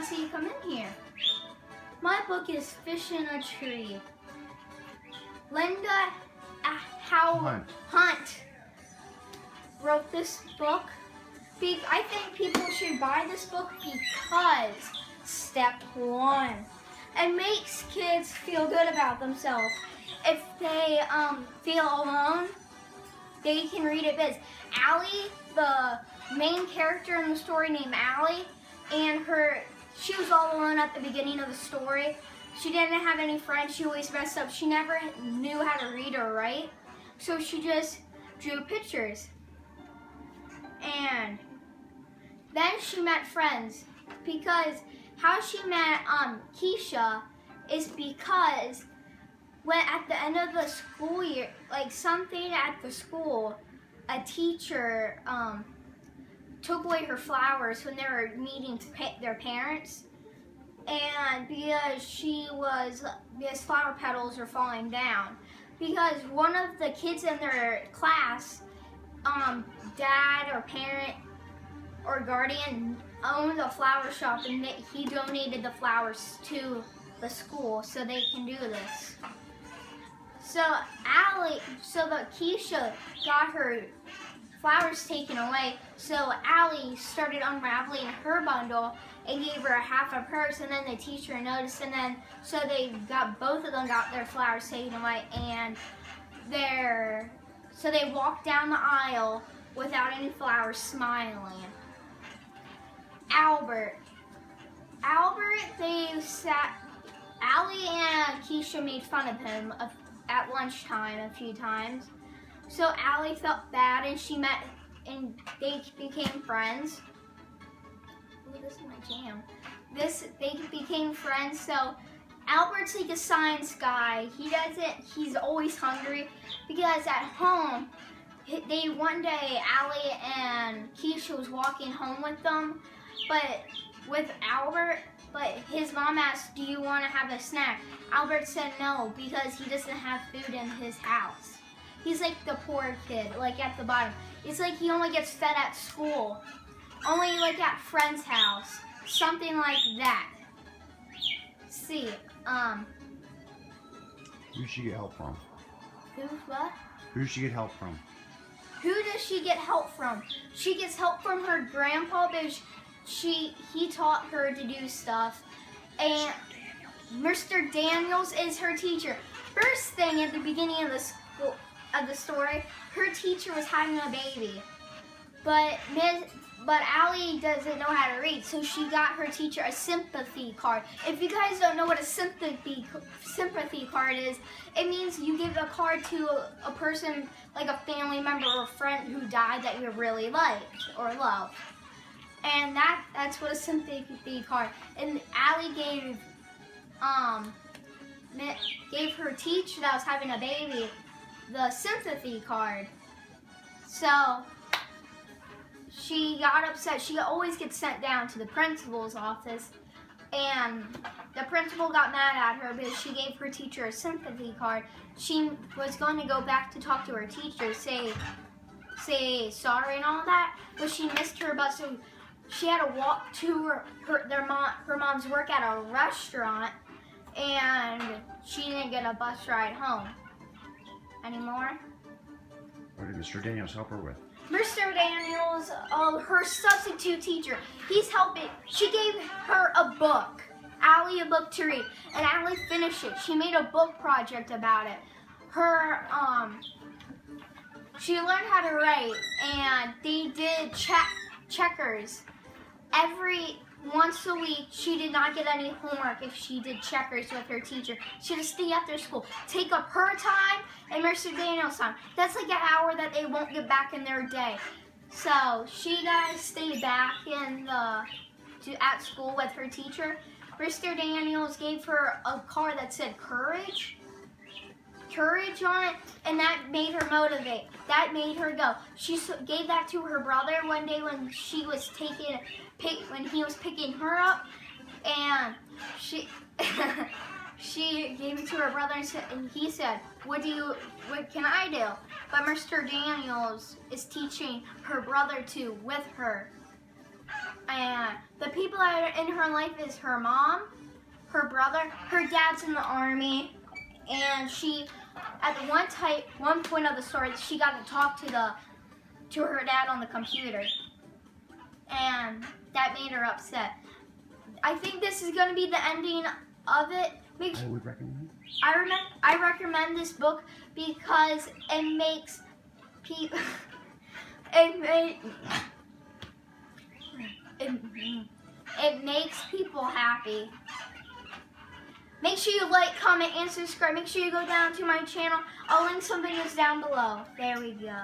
see you come in here. My book is Fish in a Tree. Linda Hunt wrote this book. I think people should buy this book because step 1, it makes kids feel good about themselves. If they feel alone, they can read it. Because Allie, the main character in the story named Allie, and she was all alone at the beginning of the story. She didn't have any friends. She always messed up. She never knew how to read or write, so she just drew pictures. And then she met friends, because how she met Keisha is because when at the end of the school year, like something at the school, a teacher took away her flowers when they were meeting their parents, and because flower petals were falling down, because one of the kids in their class, dad or parent or guardian owned a flower shop, and he donated the flowers to the school so they can do this. So Keisha got her flowers taken away, so Allie started unraveling her bundle and gave her half of hers, and then the teacher noticed, and then so both of them got their flowers taken away, and so they walked down the aisle without any flowers, smiling. Albert, Allie and Keisha made fun of him at lunchtime a few times. So Allie felt bad, and they became friends. Ooh, this is my jam. They became friends. So Albert's like a science guy. He's always hungry, because at home, one day Allie and Keisha was walking home with them, with Albert, but his mom asked, "Do you want to have a snack?" Albert said no, because he doesn't have food in his house. He's like the poor kid, like at the bottom. It's like he only gets fed at school, only like at friend's house, something like that. See, who does she get help from? Who's what? Who does she get help from? Who does she get help from? She gets help from her grandpa, because he taught her to do stuff, and Mr. Daniels is her teacher. First thing at the beginning of the story, her teacher was having a baby, but Allie doesn't know how to read, so she got her teacher a sympathy card. If you guys don't know what a sympathy card is, it means you give a card to a person, like a family member or a friend who died that you really liked or loved. And that's what a sympathy card. And Allie gave her teacher that was having a baby the sympathy card. So she got upset. She always gets sent down to the principal's office, and the principal got mad at her because she gave her teacher a sympathy card. She was going to go back to talk to her teacher, say sorry and all that, but she missed her bus, so she had to walk to her mom's work at a restaurant, and she didn't get a bus ride home anymore. What did Mr. Daniels help her with? Mr. Daniels, her substitute teacher, he's helping. She gave her a book, Allie a book to read, and Allie finished it. She made a book project about it. She learned how to write, and they did checkers. Once a week, she did not get any homework if she did checkers with her teacher. She had to stay after school, take up her time and Mr. Daniel's time. That's like an hour that they won't get back in their day. So she got to stay back at school with her teacher. Mr. Daniels gave her a card that said courage on it, and that made her motivate. That made her go. She gave that to her brother one day when he was picking her up, and she gave it to her brother, and he said, what can I do? But Mr. Daniels is teaching her brother with her. And the people that are in her life is her mom, her brother, her dad's in the army, and she, at one point of the story, she got to talk to her dad on the computer, and that made her upset. I think this is going to be the ending of it. I would recommend. I recommend this book because it makes people it makes people happy. Make sure you like, comment, and subscribe. Make sure you go down to my channel. I'll link some videos down below. There we go.